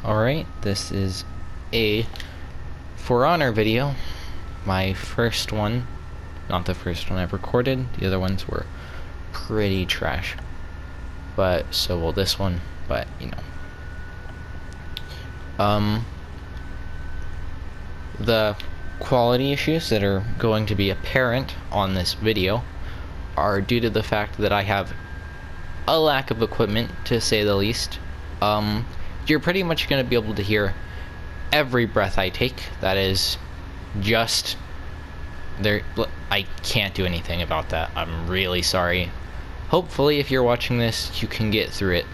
Alright, this is a For Honor video. My first one, not the first one I've recorded. The other ones were pretty trash. But so will this one, but you know. The quality issues that are going to be apparent on this video are due to the fact that I have a lack of equipment, to say the least. You're pretty much going to be able to hear every breath I take. That is just there. I can't do anything about that. I'm really sorry. Hopefully, if you're watching this, you can get through it.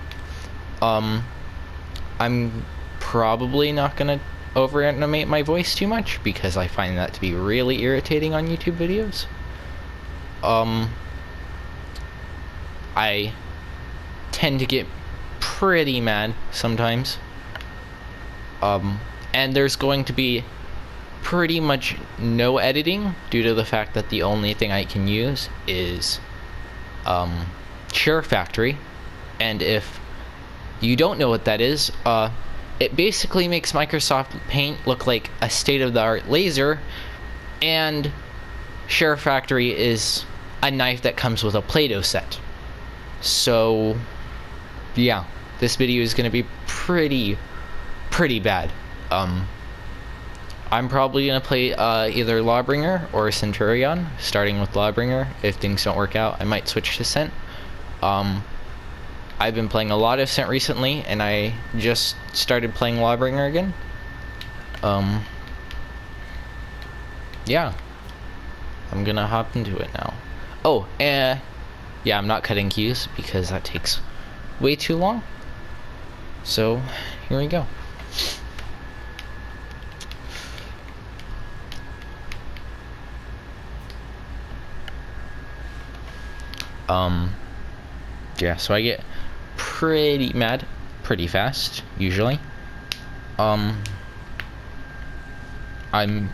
I'm probably not going to over-animate my voice too much because I find that to be really irritating on YouTube videos. I tend to get pretty mad sometimes. And there's going to be pretty much no editing due to the fact that the only thing I can use is Share Factory. And if you don't know what that is, it basically makes Microsoft Paint look like a state-of-the-art laser, and Share Factory is a knife that comes with a Play-Doh set. So yeah, this video is going to be pretty bad. I'm probably going to play either Lawbringer or Centurion, starting with Lawbringer. If things don't work out, I might switch to Cent. I've been playing a lot of Cent recently, and I just started playing Lawbringer again. Yeah. I'm going to hop into it now. Oh, yeah, I'm not cutting cues because that takes way too long. So, here we go. Yeah, so I get pretty mad pretty fast, usually. I'm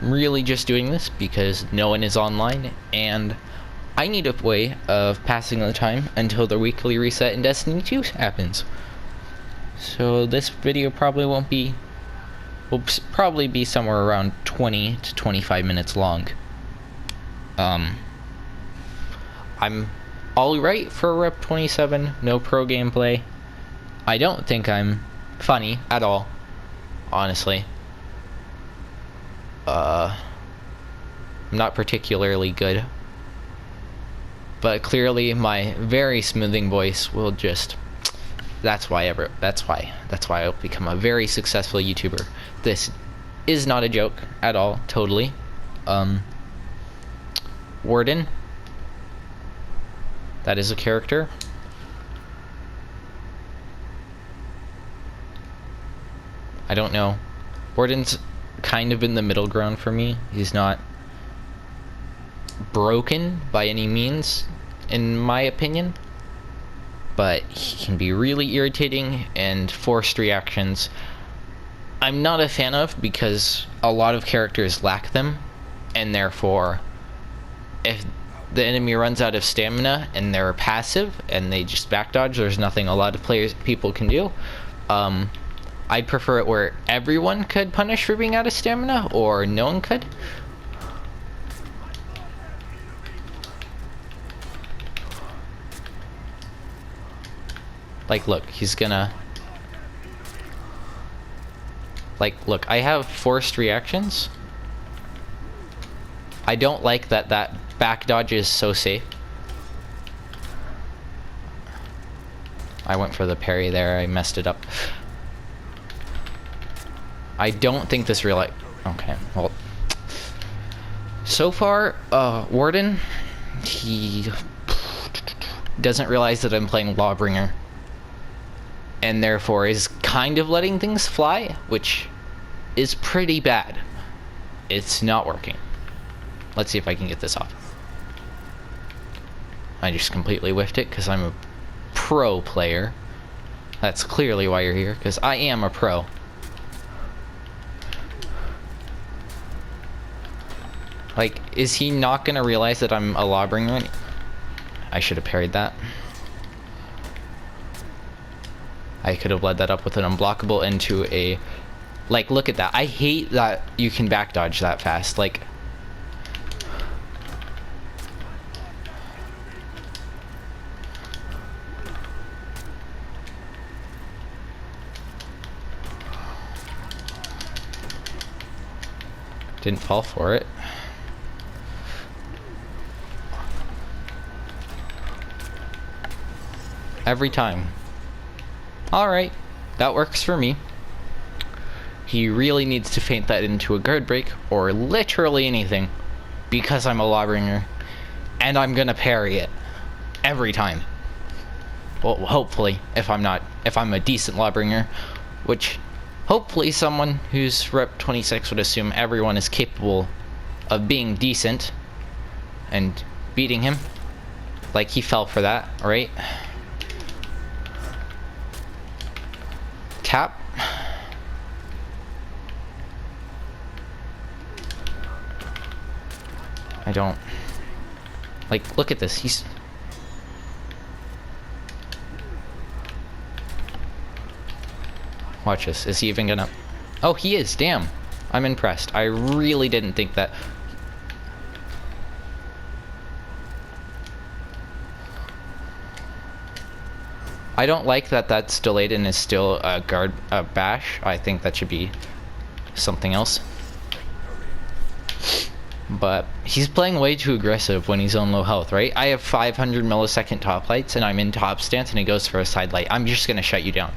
really just doing this because no one is online, and I need a way of passing the time until the weekly reset in Destiny 2 happens. So this video probably will probably be somewhere around 20 to 25 minutes long. I'm alright for Rep 27, no pro gameplay. I don't think I'm funny at all, honestly. I'm not particularly good. But clearly my very smoothing voice will just, that's why I'll become a very successful YouTuber. This is not a joke at all, totally. Warden, that is a character. I don't know. Warden's kind of in the middle ground for me. He's not broken by any means, in my opinion, but he can be really irritating, and forced reactions I'm not a fan of because a lot of characters lack them, and therefore if the enemy runs out of stamina and they're passive and they just back dodge, there's nothing a lot of people can do. I'd prefer it where everyone could punish for being out of stamina, or no one could. Like, look, he's gonna... Like, look, I have forced reactions. I don't like that back dodge is so safe. I went for the parry there, I messed it up. I don't think this real... Okay, well... So far, Warden, he doesn't realize that I'm playing Lawbringer, and therefore is kind of letting things fly, which is pretty bad. It's not working. Let's see if I can get this off. I just completely whiffed it because I'm a pro player. That's clearly why you're here, because I am a pro. Like, is he not gonna realize that I'm a Lawbringer? I should have parried that. I could have led that up with an unblockable into a... Like, look at that. I hate that you can back dodge that fast. Like... Didn't fall for it. Every time. Alright, that works for me. He really needs to feint that into a guard break, or literally anything, because I'm a lawbringer, and I'm gonna parry it. Every time. Well, hopefully, if I'm a decent lawbringer, which hopefully someone who's rep 26 would assume everyone is capable of being decent and beating him. Like, he fell for that, right? Tap. I don't... Like, look at this. He's... Watch this. Is he even gonna... Oh, he is. Damn. I'm impressed. I really didn't think that... I don't like that that's delayed and is still a guard bash. I think that should be something else. But he's playing way too aggressive when he's on low health, right? I have 500 millisecond top lights and I'm in top stance and he goes for a side light. I'm just gonna shut you down.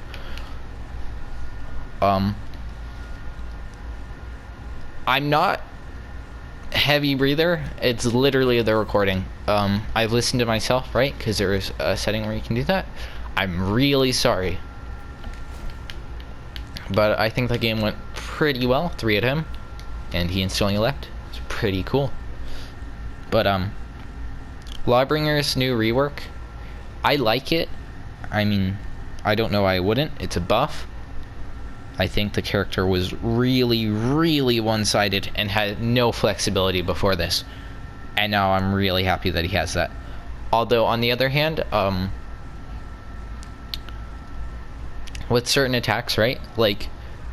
I'm not heavy breather. It's literally the recording. I've listened to myself, right? Because there is a setting where you can do that. I'm really sorry. But I think the game went pretty well. 3 at him. And he instantly left. It's pretty cool. But, Lawbringer's new rework, I like it. I mean, I don't know why I wouldn't. It's a buff. I think the character was really, really one-sided and had no flexibility before this. And now I'm really happy that he has that. Although, on the other hand, with certain attacks, right? Like,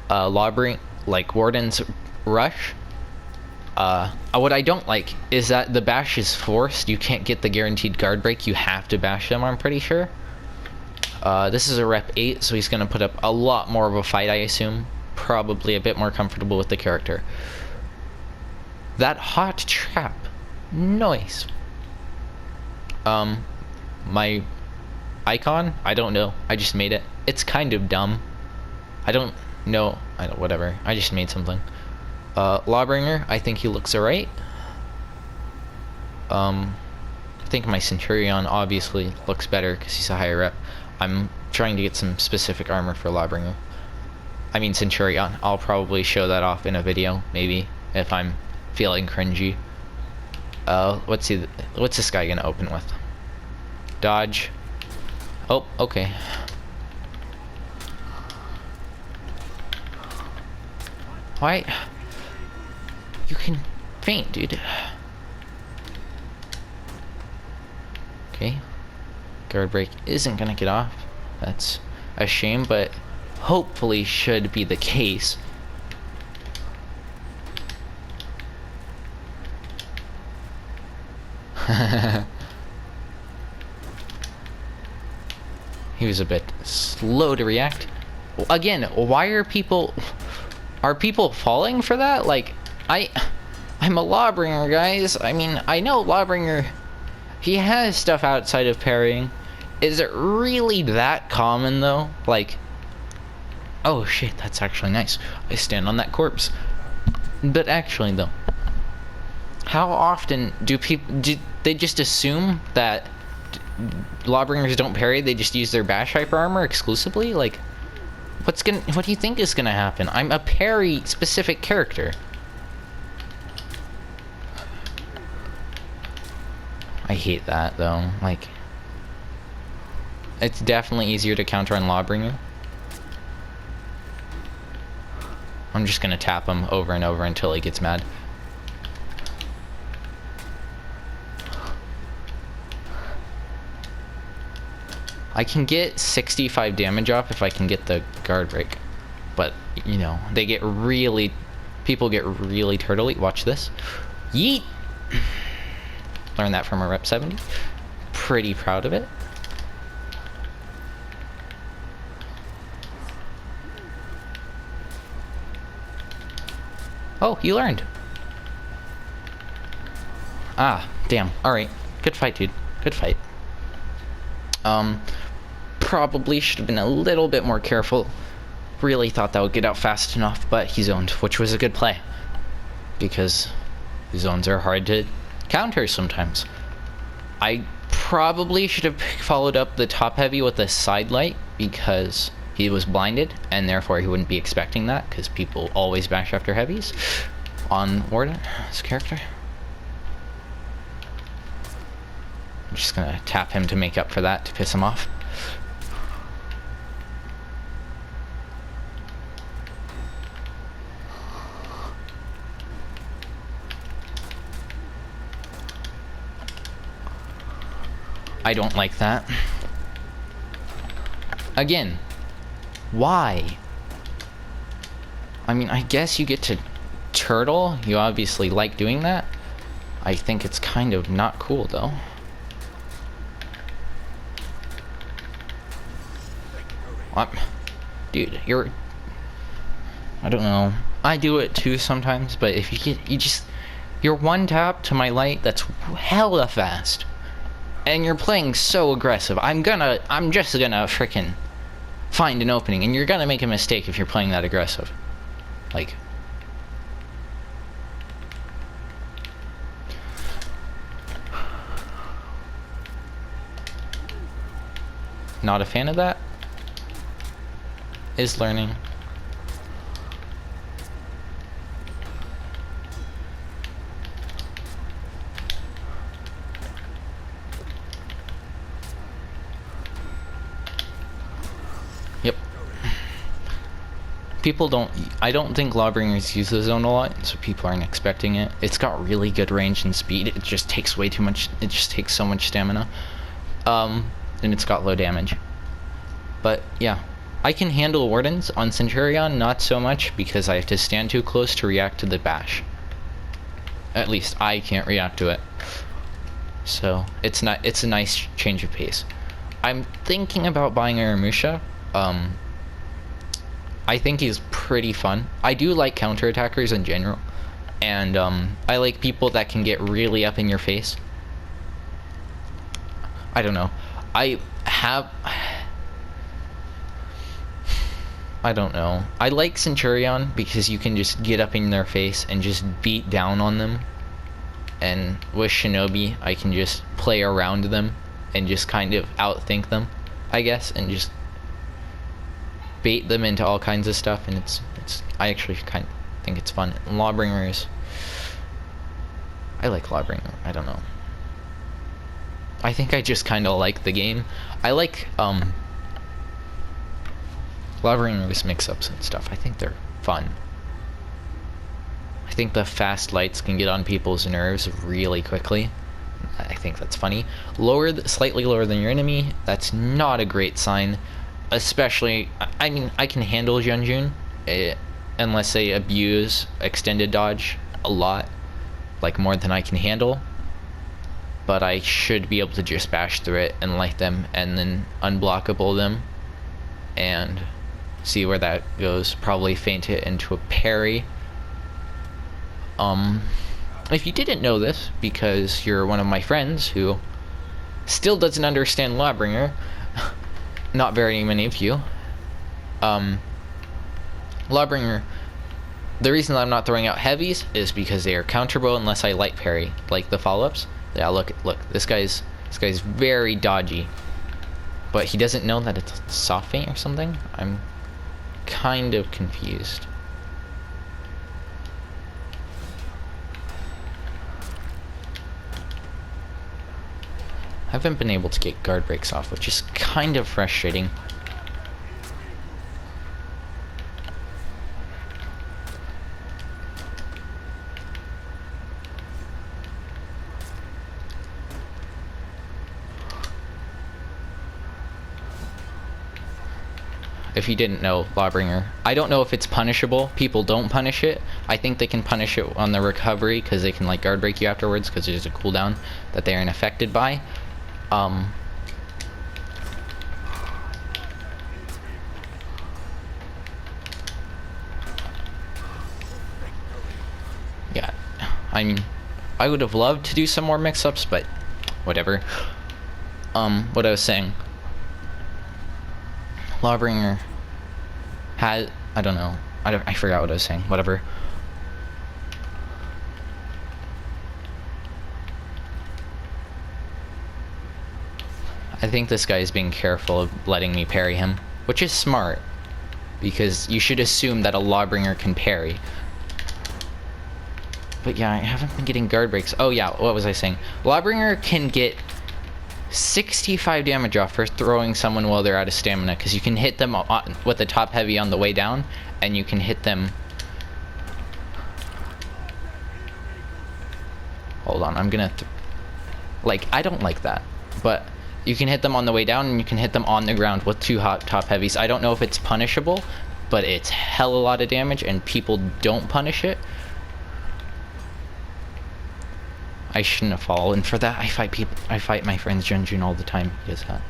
like Warden's Rush. What I don't like is that the bash is forced. You can't get the guaranteed guard break. You have to bash them, I'm pretty sure. This is a rep 8, so he's going to put up a lot more of a fight, I assume. Probably a bit more comfortable with the character. That hot trap. Nice. My icon? I don't know. I just made it. It's kind of dumb. I don't know. Whatever. I just made something. Lawbringer, I think he looks alright. I think my Centurion obviously looks better because he's a higher rep. I'm trying to get some specific armor for Lawbringer. I mean Centurion. I'll probably show that off in a video, maybe, if I'm feeling cringy. What's this guy gonna open with? Dodge. Oh, okay. Why? You can feint, dude. Okay. Guard break isn't gonna get off. That's a shame, but hopefully should be the case. He was a bit slow to react. Again, why are people falling for that? Like, I'm a Lawbringer, guys. I mean, I know Lawbringer, he has stuff outside of parrying. Is it really that common, though? Like, oh shit, that's actually nice. I stand on that corpse. But actually, though, how often do they just assume that Lawbringers don't parry? They just use their bash hyper armor exclusively? Like, what do you think is gonna happen? I'm a parry specific character. I hate that, though. Like, it's definitely easier to counter on Lawbringer. I'm just gonna tap him over and over until he gets mad. I can get 65 damage off if I can get the guard break. But, you know, they get really... People get really turtley. Watch this. Yeet! Learned that from a rep 70. Pretty proud of it. Oh, you learned. Ah, damn. Alright. Good fight, dude. Good fight. Probably should have been a little bit more careful. Really thought that would get out fast enough, but he zoned, which was a good play. Because zones are hard to counter sometimes. I probably should have followed up the top heavy with a side light because he was blinded, and therefore he wouldn't be expecting that, because people always bash after heavies on Warden, this character. I'm just gonna tap him to make up for that, to piss him off. I don't like that. Again, why? I mean, I guess you get to turtle. You obviously like doing that. I think it's kind of not cool, though. What? Dude, you're... I don't know. I do it too sometimes, but if you're one tap to my light, that's hella fast. And you're playing so aggressive. I'm just gonna frickin' find an opening, and you're gonna make a mistake if you're playing that aggressive. Like... Not a fan of that. Is learning. Yep. I don't think lawbringers use the zone a lot, so people aren't expecting it. It's got really good range and speed. It just takes way too much. It just takes so much stamina. And it's got low damage. But yeah, I can handle wardens on Centurion, not so much because I have to stand too close to react to the bash. At least I can't react to it. So it's a nice change of pace. I'm thinking about buying a Ramusha. I think he's pretty fun. I do like counterattackers in general, and I like people that can get really up in your face. I don't know. I don't know. I like Centurion because you can just get up in their face and just beat down on them. And with Shinobi, I can just play around them and just kind of outthink them, I guess, and just bait them into all kinds of stuff. And I actually kind of think it's fun. Lawbringers, I like Lawbringer. I don't know. I think I just kind of like the game. I like Lawbringers mix-ups and stuff. I think they're fun. I think the fast lights can get on people's nerves really quickly. I think that's funny. Slightly lower than your enemy, that's not a great sign. Especially, I mean, I can handle Junjun, unless they abuse extended dodge a lot, like more than I can handle. But I should be able to just bash through it and light them and then unblockable them and see where that goes. Probably feint it into a parry. If you didn't know this, because you're one of my friends who still doesn't understand Lawbringer, not very many of you, Lawbringer, the reason that I'm not throwing out heavies is because they are counterable unless I light parry, like the follow-ups. Yeah, look, this guy's very dodgy, but he doesn't know that it's soft feint or something. I'm kind of confused. I haven't been able to get guard breaks off, which is kind of frustrating. if you didn't know, lawbringer. I don't know if it's punishable. People don't punish it. I think they can punish it on the recovery because they can like guard break you afterwards because there's a cooldown that they aren't affected by. Yeah, I mean, I would have loved to do some more mix-ups, but whatever. What I was saying, lawbringer had, I don't know, I forgot what I was saying, whatever. I think this guy is being careful of letting me parry him, which is smart, because you should assume that a lawbringer can parry. But yeah, I haven't been getting guard breaks. Oh yeah, what was I saying? Lawbringer can get 65 damage off for throwing someone while they're out of stamina, because you can hit them with the top heavy on the way down, and you can hit them... Hold on, I'm gonna... like, I don't like that, but you can hit them on the way down, and you can hit them on the ground with two hot top heavies. I don't know if it's punishable, but it's hell a lot of damage, and people don't punish it. I shouldn't have fallen for that. I fight my friend's Junjun all the time. He does that.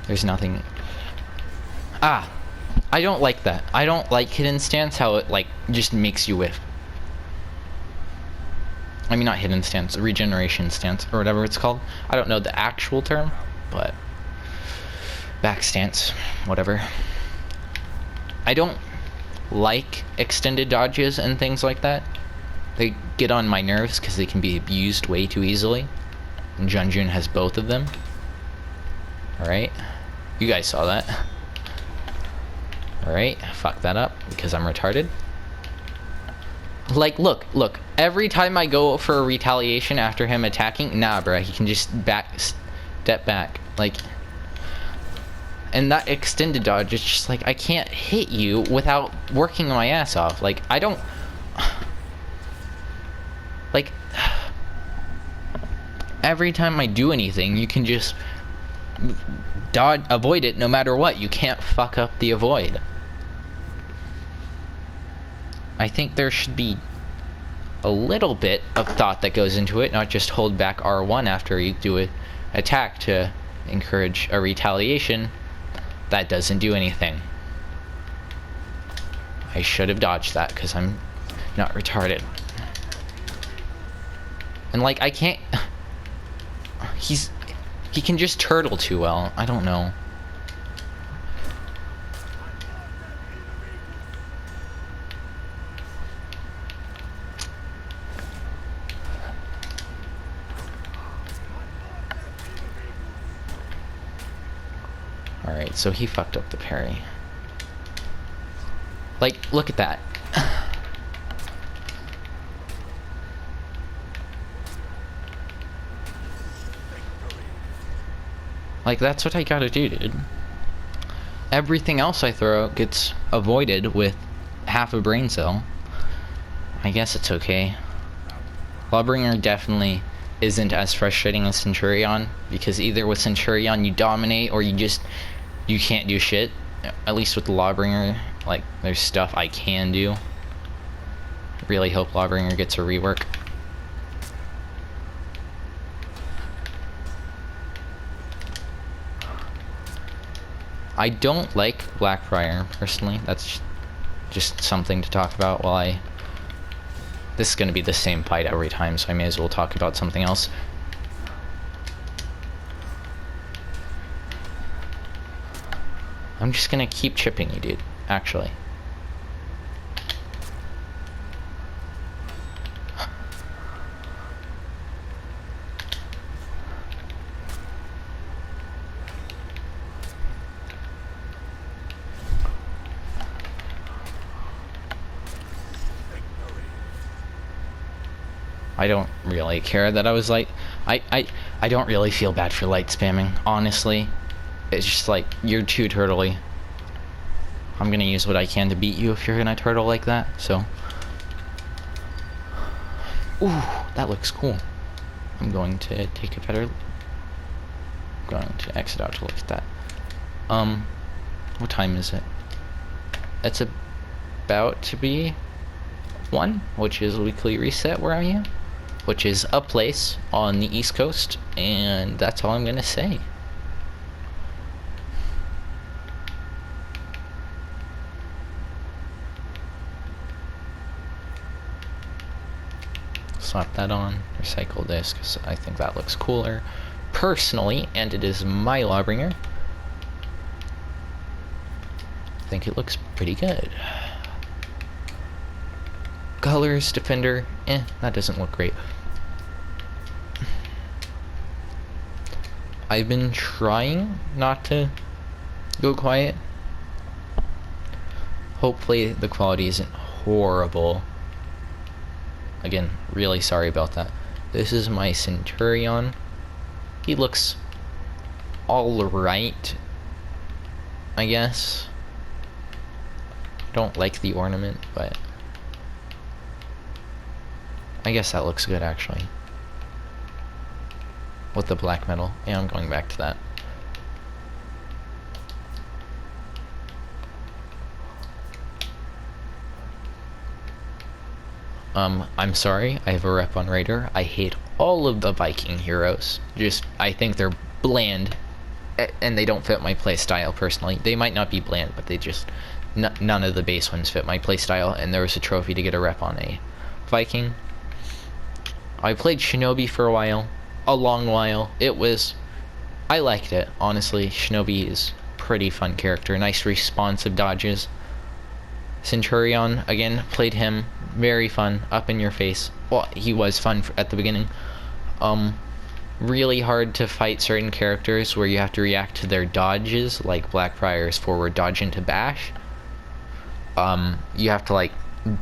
There's nothing. Ah! I don't like that. I don't like hidden stance, how it, like, just makes you whiff. I mean, not hidden stance, regeneration stance, or whatever it's called. I don't know the actual term, but... back stance, whatever. I don't like extended dodges and things like that. They get on my nerves because they can be abused way too easily. And Junjun has both of them. Alright. You guys saw that. Alright. Fuck that up because I'm retarded. Like, look. Every time I go for a retaliation after him attacking, nah, bruh. He can just step back. Like... and that extended dodge, it's just like, I can't hit you without working my ass off. Like, I don't... like, every time I do anything, you can just avoid it no matter what. You can't fuck up the avoid. I think there should be a little bit of thought that goes into it, not just hold back R1 after you do an attack to encourage a retaliation that doesn't do anything. I should have dodged that because I'm not retarded. And like, I can't... he can just turtle too well. I don't know. Alright, so he fucked up the parry. Like, look at that. Like, that's what I gotta do, dude. Everything else I throw gets avoided with half a brain cell. I guess it's okay. Lawbringer definitely isn't as frustrating as Centurion, because either with Centurion you dominate or you can't do shit. At least with the Lawbringer, like, there's stuff I can do. Really hope Lawbringer gets a rework. I don't like Blackfriar, personally. That's just something to talk about while I... This is going to be the same fight every time, so I may as well talk about something else. I'm just going to keep chipping you, dude. Actually. I don't really care that I was like... I don't really feel bad for light spamming, honestly. It's just like, you're too turtly. I'm gonna use what I can to beat you if you're gonna turtle like that, so... Ooh, that looks cool. I'm going to take a better... I'm going to exit out to look at that. What time is it? It's about to be 1, which is weekly reset where I am, which is a place on the East Coast, and that's all I'm gonna say. Slap that on, recycle this, because I think that looks cooler personally, and it is my lawbringer. I think it looks pretty good. Colors, defender, that doesn't look great. I've been trying not to go quiet. Hopefully the quality isn't horrible. Again, really sorry about that. This is my Centurion. He looks alright, I guess. Don't like the ornament, but I guess that looks good actually. With the black metal. Yeah, I'm going back to that. I'm sorry, I have a rep on Raider. I hate all of the Viking heroes. I think they're bland, and they don't fit my playstyle personally. They might not be bland, but they just, none of the base ones fit my playstyle, and there was a trophy to get a rep on a Viking. I played Shinobi for a long while. I liked it, honestly. Shinobi is a pretty fun character, nice responsive dodges. Centurion, again, played him, very fun, up in your face. Well, he was fun at the beginning. Really hard to fight certain characters where you have to react to their dodges, like Blackfriar's forward dodge into bash. You have to like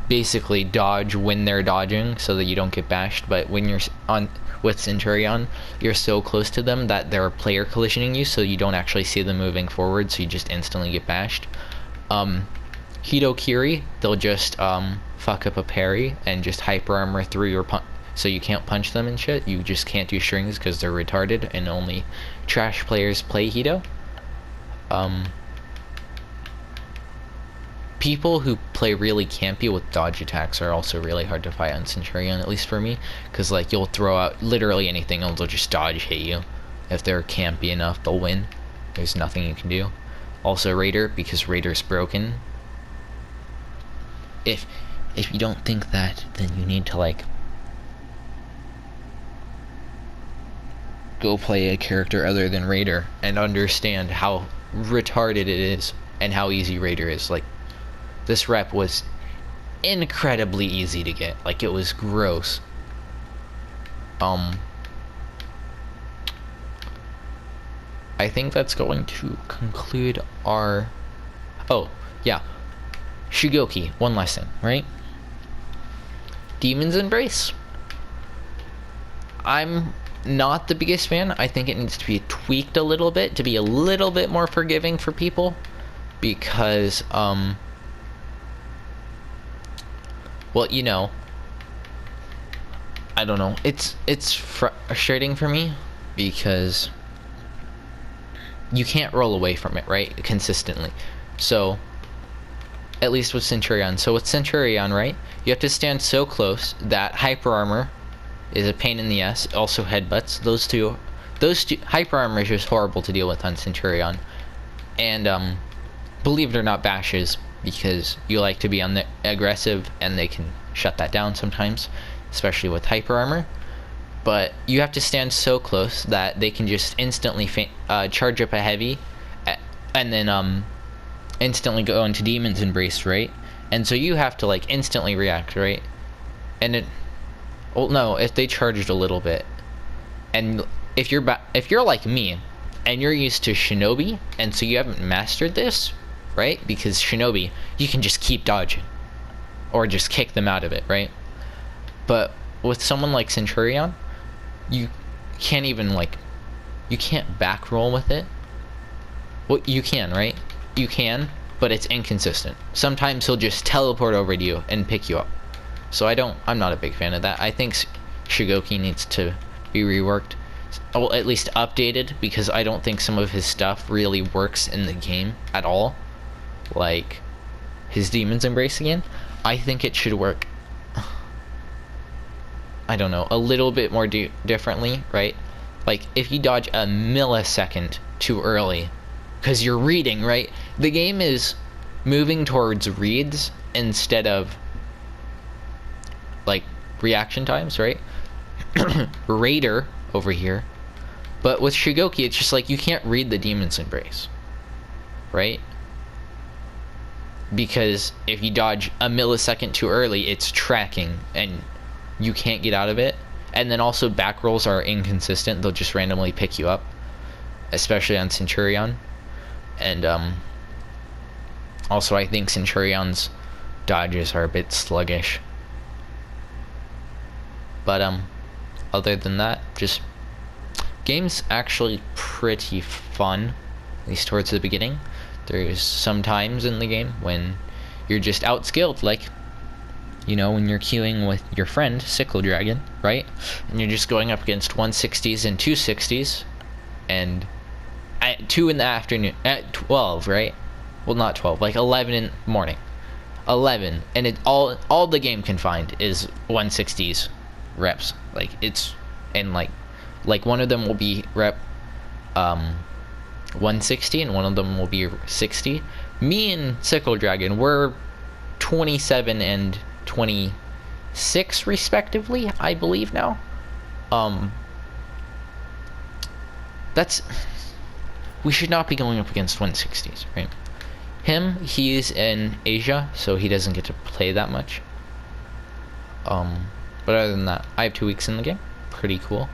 basically dodge when they're dodging so that you don't get bashed, but when you're on with Centurion, you're so close to them that they're player collisioning you, so you don't actually see them moving forward, so you just instantly get bashed. Hitokiri, they'll just fuck up a parry and just hyper armor through your so you can't punch them and shit. You just can't do strings because they're retarded and only trash players play Hito. People who play really campy with dodge attacks are also really hard to fight on Centurion, at least for me, because like you'll throw out literally anything and they'll just dodge hit you. If they're campy enough, they'll win. There's nothing you can do. Also Raider, because Raider's broken. If you don't think that, then you need to like go play a character other than Raider and understand how retarded it is and how easy Raider is. Like, this rep was incredibly easy to get. Like, it was gross. I think that's going to conclude our... Oh, yeah. Shigoki, one last thing, right? Demon's Embrace. I'm not the biggest fan. I think it needs to be tweaked a little bit to be a little bit more forgiving for people, because well, you know, I don't know, it's frustrating for me because you can't roll away from it, right, consistently. So at least with Centurion. So with Centurion, right, you have to stand so close that hyper armor is a pain in the ass. Also headbutts. Those two hyper armor is just horrible to deal with on Centurion. And believe it or not, bashes, because you like to be on the aggressive and they can shut that down sometimes, especially with hyper armor. But you have to stand so close that they can just instantly charge up a heavy and then instantly go into Demon's Embrace, right? And so you have to like instantly react, right? And it, well, no, if they charged a little bit, and if you're like me and you're used to Shinobi and so you haven't mastered this, right? Because Shinobi, you can just keep dodging or just kick them out of it, right? But with someone like Centurion, you can't even like, you can't back roll with it. Well, you can, right? You can, but it's inconsistent. Sometimes he'll just teleport over to you and pick you up. So I'm not a big fan of that. I think Shigoki needs to be reworked. well, at least updated, because I don't think some of his stuff really works in the game at all. Like his Demon's Embrace again. I think it should work, I don't know, a little bit more differently, right? Like if you dodge a millisecond too early, because you're reading, right? The game is moving towards reads instead of like reaction times, right? Raider over here. But with Shigoki, it's just like you can't read the Demon's Embrace, right? Because if you dodge a millisecond too early, it's tracking and you can't get out of it. And then also back rolls are inconsistent. They'll just randomly pick you up, especially on Centurion. And also I think Centurion's dodges are a bit sluggish. But other than that, just game's actually pretty fun, at least towards the beginning. There's some times in the game when you're just outskilled, like, you know, when you're queuing with your friend Sickle Dragon, right? And you're just going up against 160s and 260s, and at 2 in the afternoon, at 12, right? Well, not 12, like 11 in the morning. 11, and it all the game can find is 160s reps. Like it's, and like one of them will be rep 160 and one of them will be 60. Me and Sickle Dragon were 27 and 26 respectively, I believe now. That's, we should not be going up against 160s, right? He's in Asia, so he doesn't get to play that much. But other than that, I have 2 weeks in the game. Pretty cool.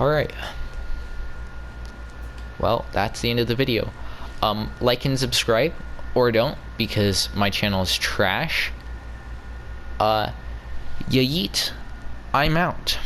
Alright. Well, that's the end of the video. Like and subscribe, or don't, because my channel is trash. Yeet. I'm out.